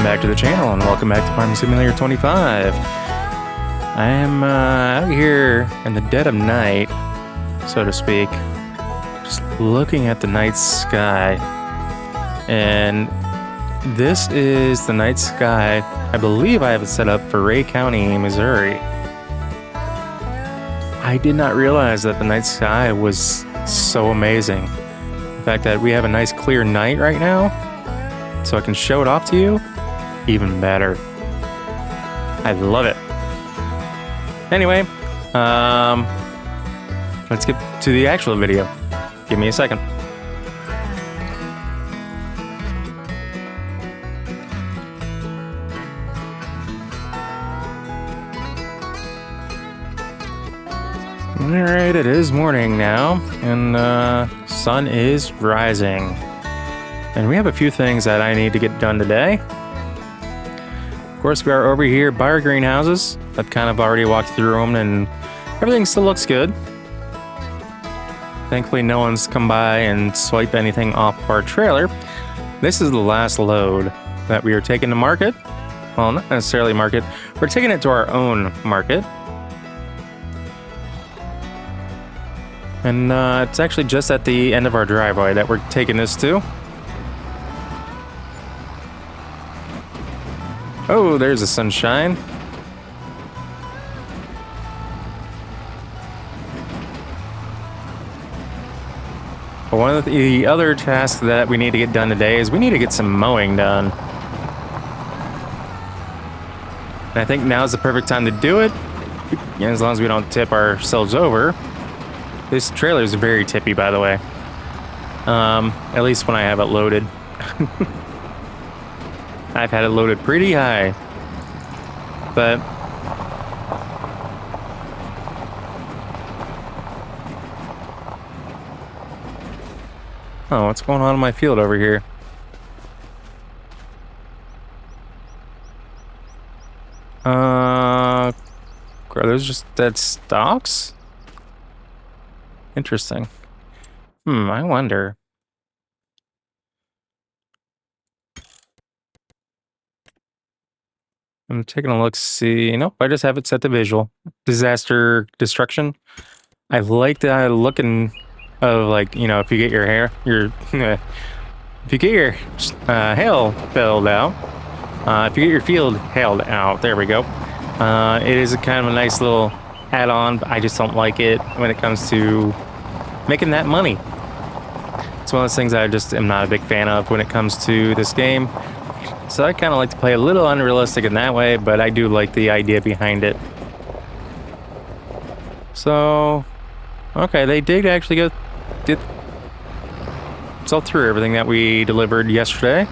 back to the channel, and welcome back to Farming Simulator 25. I am out here in the dead of night, so to speak, just looking at the night sky. And this is the night sky, I believe I have it set up for Ray County, Missouri. I did not realize that the night sky was so amazing. The fact that we have a nice clear night right now, so I can show it off to you, even better. I love it. Anyway, let's get to the actual video. Give me a second. Alright, it is morning now, and sun is rising. And we have a few things that I need to get done today. Of course, we are over here by our greenhouses. I've kind of already walked through them, and everything still looks good. Thankfully, no one's come by and swiped anything off our trailer. This is the last load that we are taking to market. Well, not necessarily market. We're taking it to our own market. And it's actually just at the end of our driveway that we're taking this to. Oh, there's the sunshine. But one of the other tasks that we need to get done today is we need to get some mowing done. And I think now's the perfect time to do it, as long as we don't tip ourselves over. This trailer is very tippy, by the way. At least when I have it loaded. I've had it loaded pretty high. But oh, what's going on in my field over here? Are those just dead stalks? Interesting. I wonder. I'm taking a look, see. Nope, I just have it set to visual. Disaster destruction. I like the looking of, like, you know, if you get your hair, if you get your hail filled out, if you get your field hailed out, there we go. It is a kind of a nice little add-on, but I just don't like it when it comes to making that money. It's one of those things I just am not a big fan of when it comes to this game. So I kind of like to play a little unrealistic in that way, but I do like the idea behind it. So, okay, they did actually saw through everything that we delivered yesterday.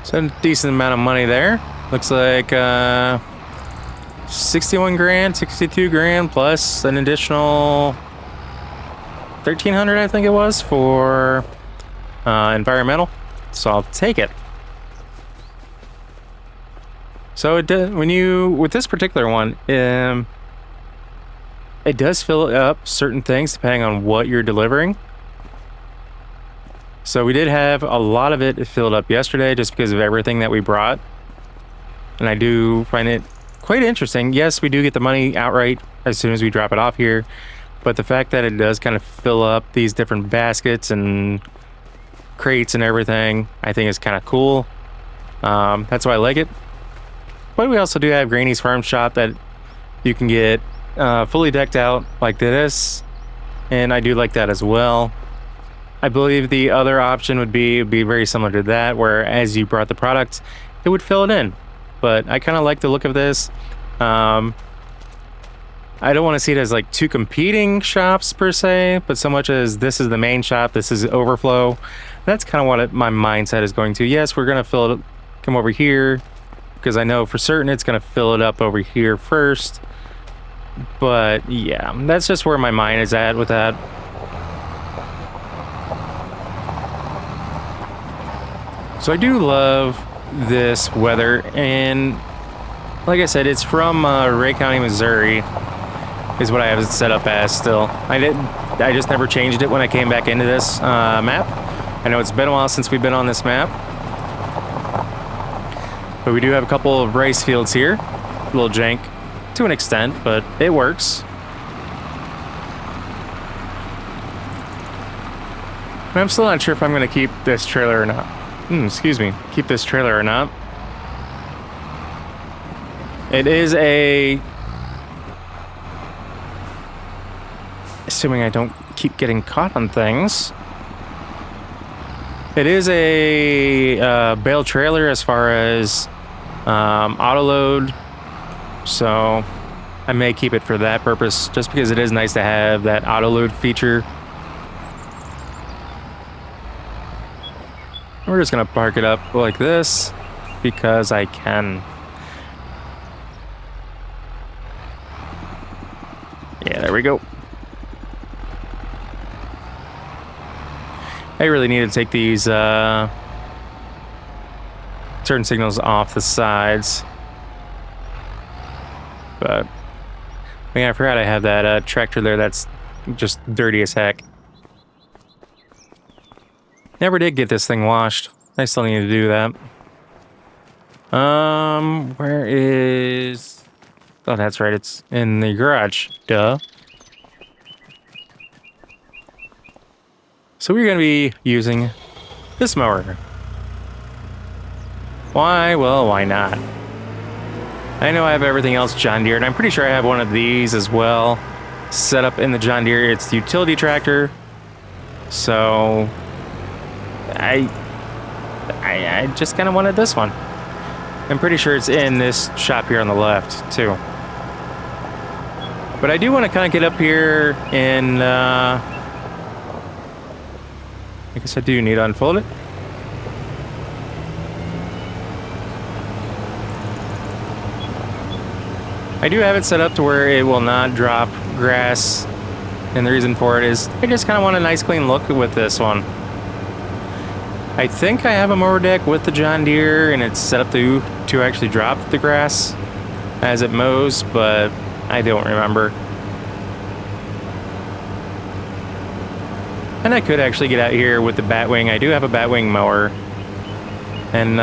So a decent amount of money there. Looks like 61 grand, 62 grand, plus an additional 1,300, I think it was, for environmental. So I'll take it. So it does, with this particular one, it does fill up certain things depending on what you're delivering. So we did have a lot of it filled up yesterday just because of everything that we brought. And I do find it quite interesting. Yes, we do get the money outright as soon as we drop it off here, but the fact that it does kind of fill up these different baskets and crates and everything, I think is kind of cool. That's why I like it. But we also do have Granny's Farm Shop that you can get fully decked out like this, and I do like that as well. I believe the other option would be very similar to that, where as you brought the product, it would fill it in. But I kind of like the look of this. I don't want to see it as like two competing shops per se, but so much as this is the main shop, this is overflow. That's kind of what my mindset is going to. Yes, we're going to fill it, come over here, because I know for certain it's going to fill it up over here first. But yeah, that's just where my mind is at with that. So I do love this weather, and like I said, it's from Ray County, Missouri. is what I have it set up as still. I just never changed it when I came back into this map. I know it's been a while since we've been on this map. But we do have a couple of rice fields here. A little jank to an extent, but it works. And I'm still not sure if I'm going to keep this trailer or not. Excuse me. Keep this trailer or not. It is a... Assuming I don't keep getting caught on things. It is a bale trailer as far as auto load. So I may keep it for that purpose, just because it is nice to have that auto load feature. We're just gonna park it up like this because I can. Yeah, there we go. I really need to take these turn signals off the sides. But yeah, I forgot I have that tractor there that's just dirty as heck. Never did get this thing washed. I still need to do that. Where is... Oh, that's right. It's in the garage. Duh. So we're going to be using this mower. Why? Well, why not? I know I have everything else John Deere, and I'm pretty sure I have one of these as well set up in the John Deere. It's the utility tractor. So I just kind of wanted this one. I'm pretty sure it's in this shop here on the left too. But I do want to kind of get up here and I guess I do need to unfold it. I do have it set up to where it will not drop grass, and the reason for it is I just kind of want a nice clean look with this one. I think I have a mower deck with the John Deere, and it's set up to actually drop the grass as it mows, but I don't remember. And I could actually get out here with the Batwing. I do have a Batwing mower, and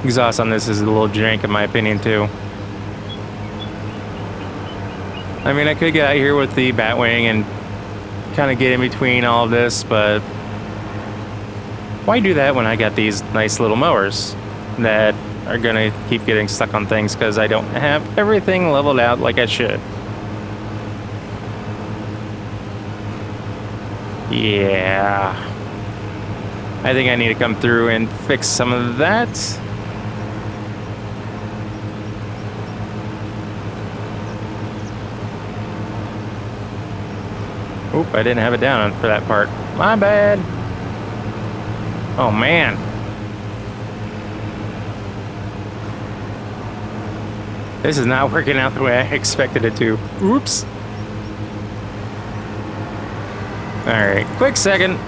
exhaust on this is a little jank in my opinion too. I mean, I could get out here with the Batwing and kind of get in between all of this, but why do that when I got these nice little mowers that are gonna keep getting stuck on things because I don't have everything leveled out like I should? Yeah, I think I need to come through and fix some of that. Oop, I didn't have it down for that part. My bad. Oh, man. This is not working out the way I expected it to. Oops. All right, quick second.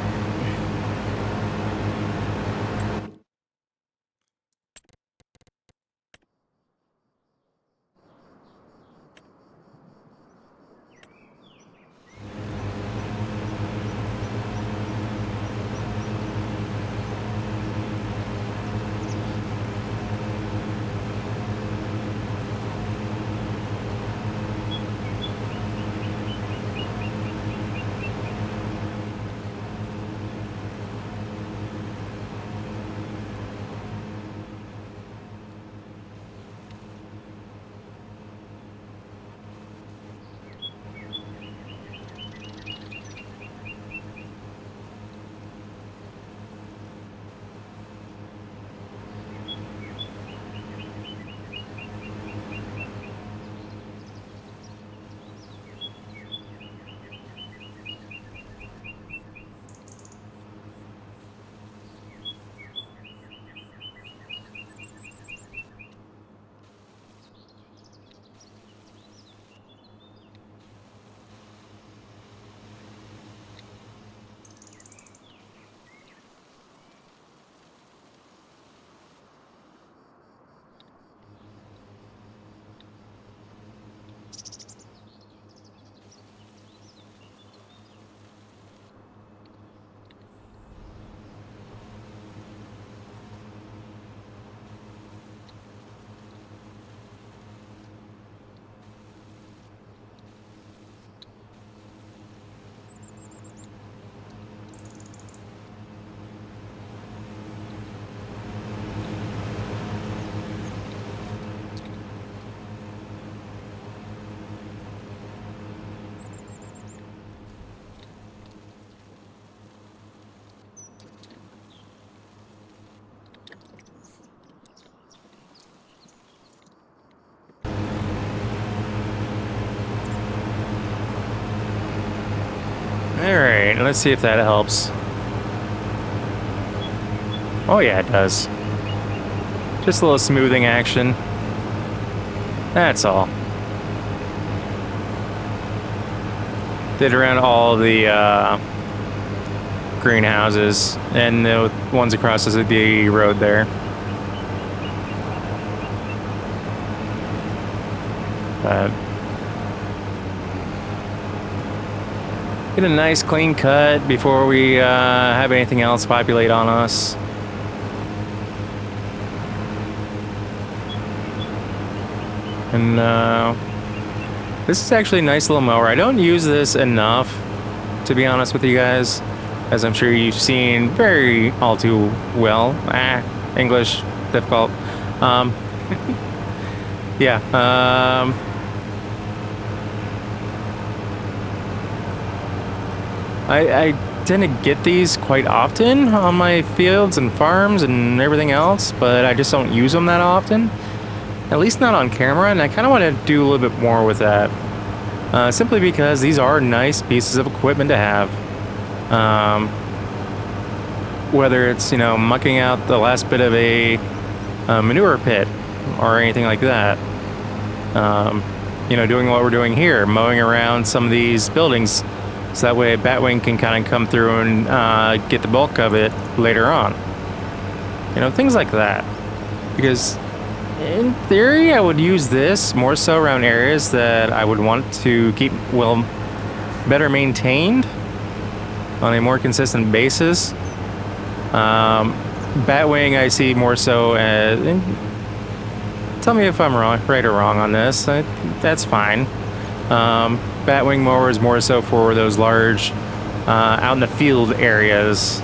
Alright, let's see if that helps. Oh yeah, it does. Just a little smoothing action. That's all. Did around all the greenhouses and the ones across the road there. Get a nice clean cut before we have anything else populate on us. And this is actually a nice little mower. I don't use this enough, to be honest with you guys, as I'm sure you've seen very all too well. English difficult. Yeah. I tend to get these quite often on my fields and farms and everything else, but I just don't use them that often. At least not on camera, and I kind of want to do a little bit more with that. Simply because these are nice pieces of equipment to have. Whether it's, you know, mucking out the last bit of a manure pit or anything like that. You know, doing what we're doing here, mowing around some of these buildings, so that way Batwing can kind of come through and get the bulk of it later on. You know, things like that. Because in theory, I would use this more so around areas that I would want to keep, well, better maintained on a more consistent basis. Batwing I see more so as, tell me if I'm wrong, right or wrong on this, that's fine. Batwing mower is more so for those large out in the field areas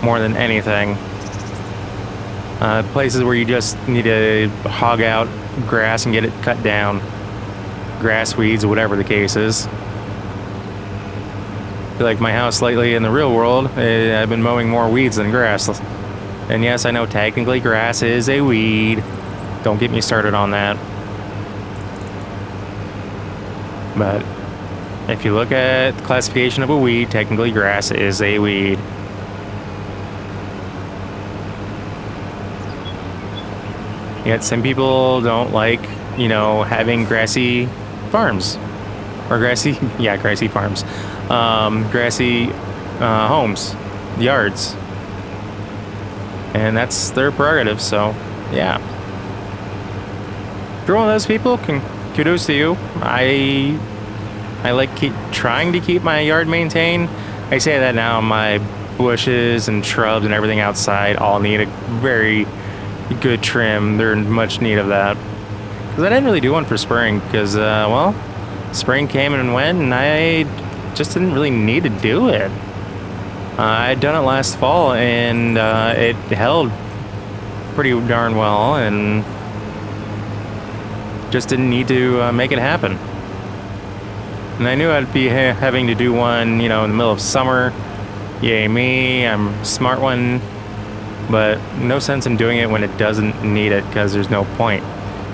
more than anything. Places where you just need to hog out grass and get it cut down. Grass, weeds, whatever the case is. I feel like my house lately in the real world, I've been mowing more weeds than grass. And yes, I know technically grass is a weed. Don't get me started on that. But if you look at the classification of a weed, technically grass is a weed. Yet some people don't like, you know, having grassy farms. Or grassy farms. Grassy homes, yards. And that's their prerogative, so yeah. If you're one of those people, kudos to you. I like trying to keep my yard maintained. I say that now, my bushes and shrubs and everything outside all need a very good trim. They're in much need of that. Because I didn't really do one for spring because, well, spring came and went and I just didn't really need to do it. I had done it last fall and it held pretty darn well and just didn't need to make it happen. And I knew I'd be having to do one, you know, in the middle of summer. Yay me, I'm a smart one. But no sense in doing it when it doesn't need it because there's no point.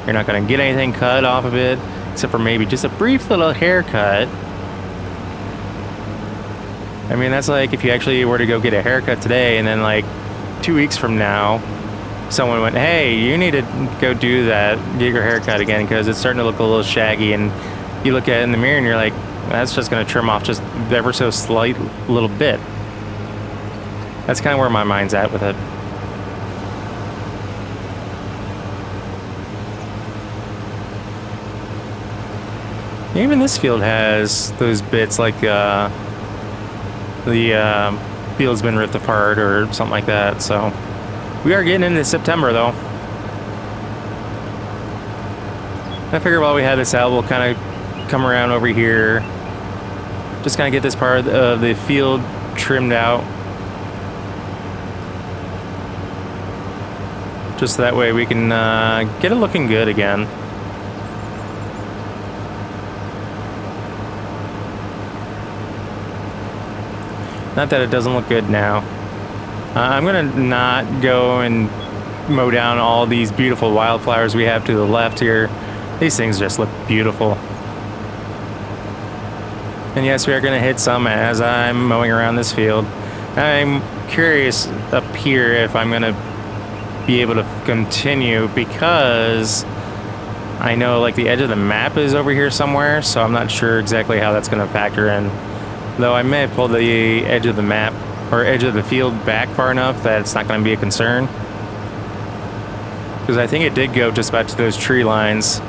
You're not going to get anything cut off of it except for maybe just a brief little haircut. I mean, that's like if you actually were to go get a haircut today and then like 2 weeks from now, someone went, hey, you need to go do that, get your haircut again because it's starting to look a little shaggy, and you look at it in the mirror and you're like, that's just going to trim off just ever so slight little bit. That's kind of where my mind's at with it. Even this field has those bits like the field's been ripped apart or something like that. So we are getting into September though. I figure while we have this out, we'll kind of come around over here, just kind of get this part of the field trimmed out, just so that way we can get it looking good again. Not that it doesn't look good now. I'm gonna not go and mow down all these beautiful wildflowers we have to the left here. These things just look beautiful. And yes, we are going to hit some as I'm mowing around this field. I'm curious up here if I'm going to be able to continue, because I know like the edge of the map is over here somewhere, so I'm not sure exactly how that's going to factor in. Though I may have pulled the edge of the map or edge of the field back far enough that it's not going to be a concern. Because I think it did go just about to those tree lines.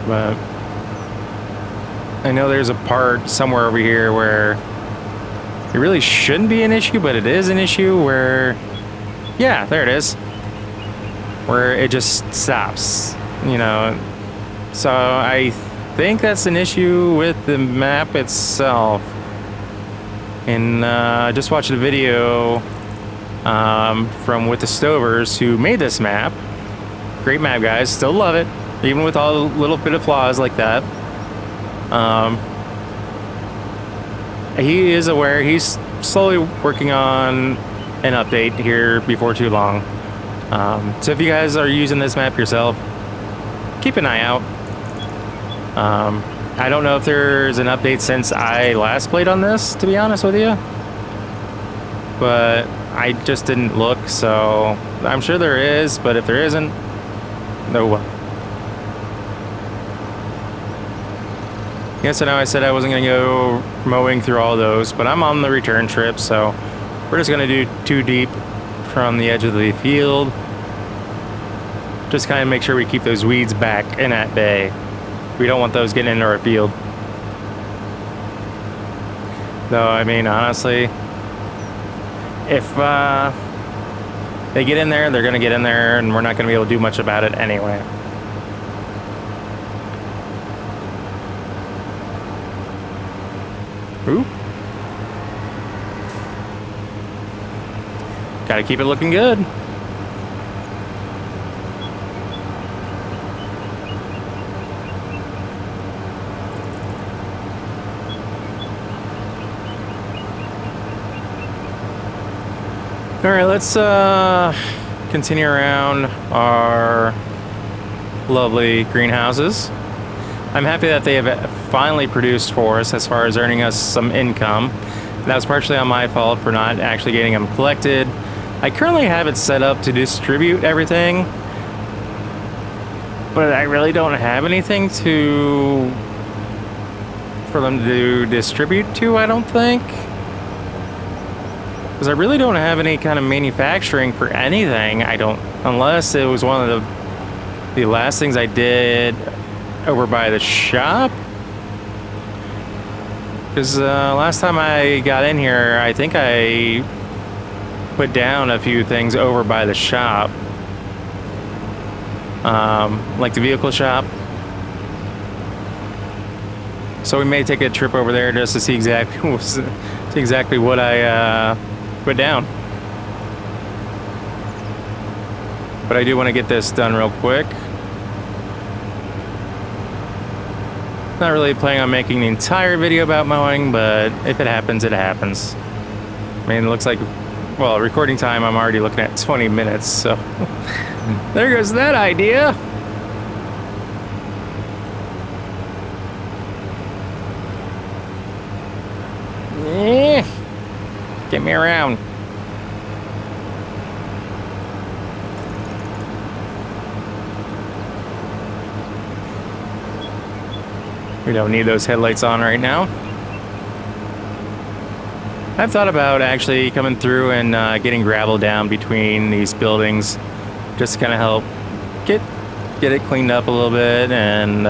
But I know there's a part somewhere over here where it really shouldn't be an issue, but it is an issue where, yeah, there it is. Where it just stops, you know. So I think that's an issue with the map itself. And I just watched a video from With the Stovers, who made this map. Great map, guys. Still love it, even with all the little bit of flaws like that. He is aware. He's slowly working on an update here before too long. So if you guys are using this map yourself, keep an eye out. I don't know if there's an update since I last played on this, to be honest with you. But I just didn't look, so I'm sure there is, but if there isn't, no. Yes, I know I said I wasn't going to go mowing through all those, but I'm on the return trip, so we're just going to do 2 deep from the edge of the field. Just kind of make sure we keep those weeds back in at bay. We don't want those getting into our field. Though, I mean, honestly, if they get in there, they're going to get in there, and we're not going to be able to do much about it anyway. Ooh. Gotta keep it looking good. All right, let's continue around our lovely greenhouses. I'm happy that they have finally produced for us as far as earning us some income. That was partially on my fault for not actually getting them collected. I currently have it set up to distribute everything, but I really don't have anything for them to distribute to, I don't think. Because I really don't have any kind of manufacturing for anything. I don't, unless it was one of the last things I did over by the shop. Because last time I got in here, I think I put down a few things over by the shop, like the vehicle shop. So we may take a trip over there just to see exactly what I put down. But I do want to get this done real quick. Not really planning on making the entire video about mowing, but if it happens, it happens. I mean, it looks like, well, recording time, I'm already looking at 20 minutes, so there goes that idea. Get me around. We don't need those headlights on right now. I've thought about actually coming through and getting gravel down between these buildings, just to kind of help get it cleaned up a little bit, and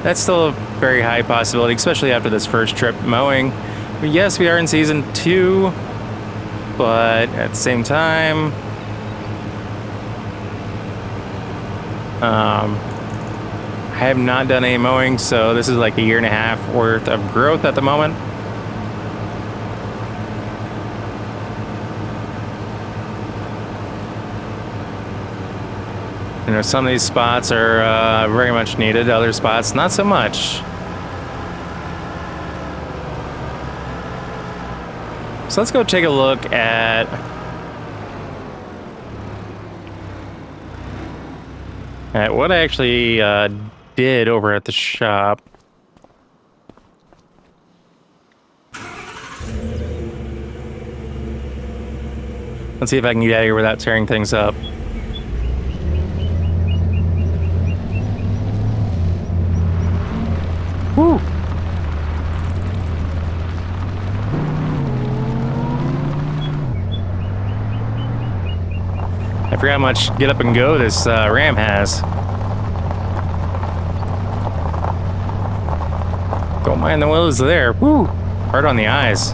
that's still a very high possibility, especially after this first trip mowing. But yes, we are in season 2, but at the same time, I have not done any mowing, so this is like a 1.5 years worth of growth at the moment. You know, some of these spots are very much needed, other spots not so much. So let's go take a look What I actually did over at the shop. Let's see if I can get out of here without tearing things up. Woo! I forgot how much get up and go this Ram has. Don't mind the wheels there. Woo! Hard on the eyes.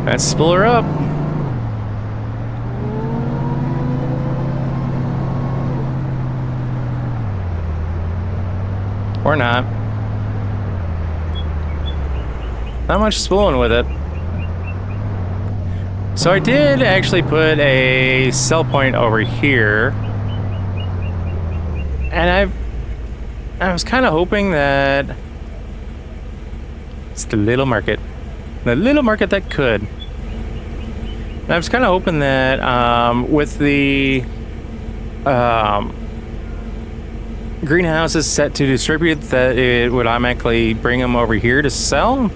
Let's spool her up. Or not. Not much spooling with it. So I did actually put a sell point over here. And I was kind of hoping that it's the little market. The little market that could. And I was kind of hoping that with the greenhouses set to distribute, that it would automatically bring them over here to sell.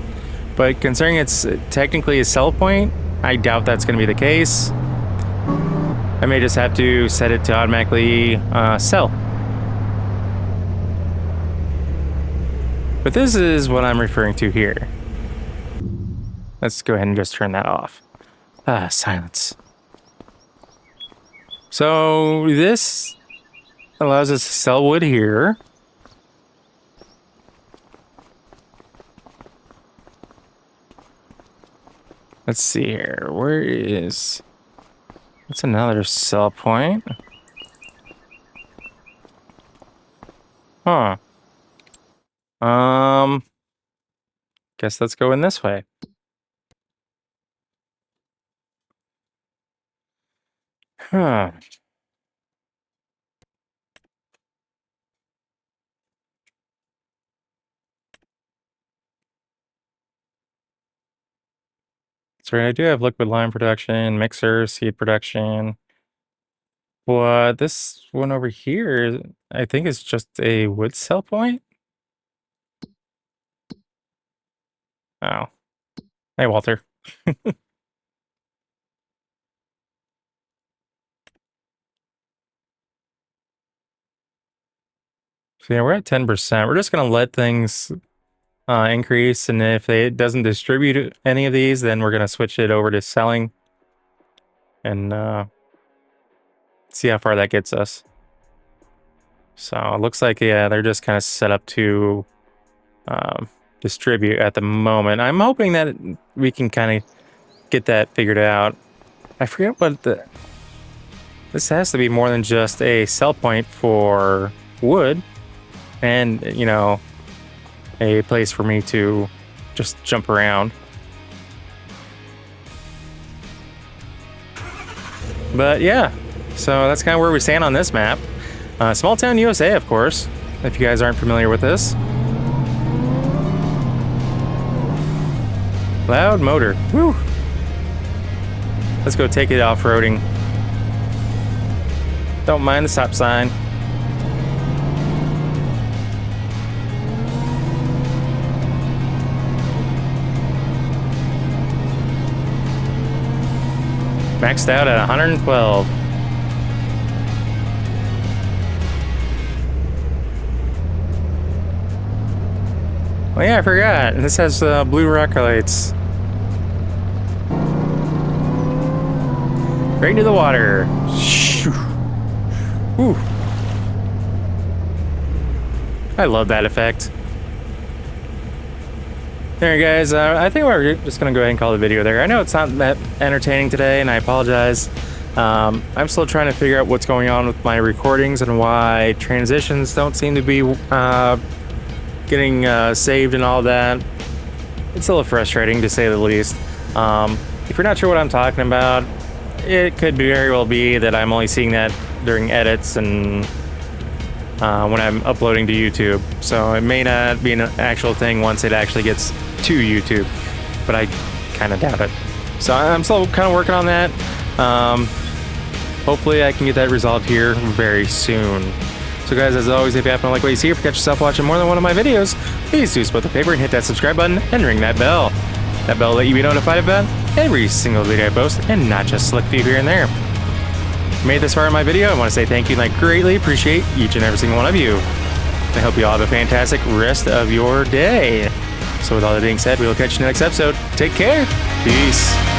But considering it's technically a sell point, I doubt that's going to be the case. I may just have to set it to automatically sell. But this is what I'm referring to here. Let's go ahead and just turn that off. Silence. So this allows us to sell wood here. Let's see here. Where is... That's another sell point. Huh. Guess let's go in this way. Huh. So I do have liquid lime production, mixer, seed production. But this one over here, I think is just a wood sell point. Oh. Hey, Walter. So yeah, we're at 10%. We're just going to let things increase, and if it doesn't distribute any of these, then we're going to switch it over to selling and see how far that gets us. So it looks like, yeah, they're just kind of set up to distribute at the moment. I'm hoping that we can kind of get that figured out. I forget what the... This has to be more than just a sell point for wood and, you know, a place for me to just jump around. But yeah, so that's kind of where we stand on this map. Small Town USA, of course, if you guys aren't familiar with this. Loud motor. Woo! Let's go take it off-roading. Don't mind the stop sign. Maxed out at 112. Oh yeah, I forgot. This has blue rock lights. Right into the water. Whew. I love that effect. There, guys, I think we're just going to go ahead and call the video there. I know it's not that entertaining today, and I apologize. I'm still trying to figure out what's going on with my recordings and why transitions don't seem to be getting saved and all that. It's a little frustrating, to say the least. If you're not sure what I'm talking about, it could very well be that I'm only seeing that during edits and when I'm uploading to YouTube. So it may not be an actual thing once it actually gets to YouTube, but I kind of doubt it. So I'm still kind of working on that. Hopefully I can get that resolved here very soon. So guys, as always, if you happen to like what you see, or if you catch yourself watching more than one of my videos, please do split the favor and hit that subscribe button and ring that bell. That bell will let you be notified about every single video I post, and not just select few here and there. If you made this far in my video, I want to say thank you, and I greatly appreciate each and every single one of you. I hope you all have a fantastic rest of your day. So with all that being said, we will catch you in the next episode. Take care. Peace.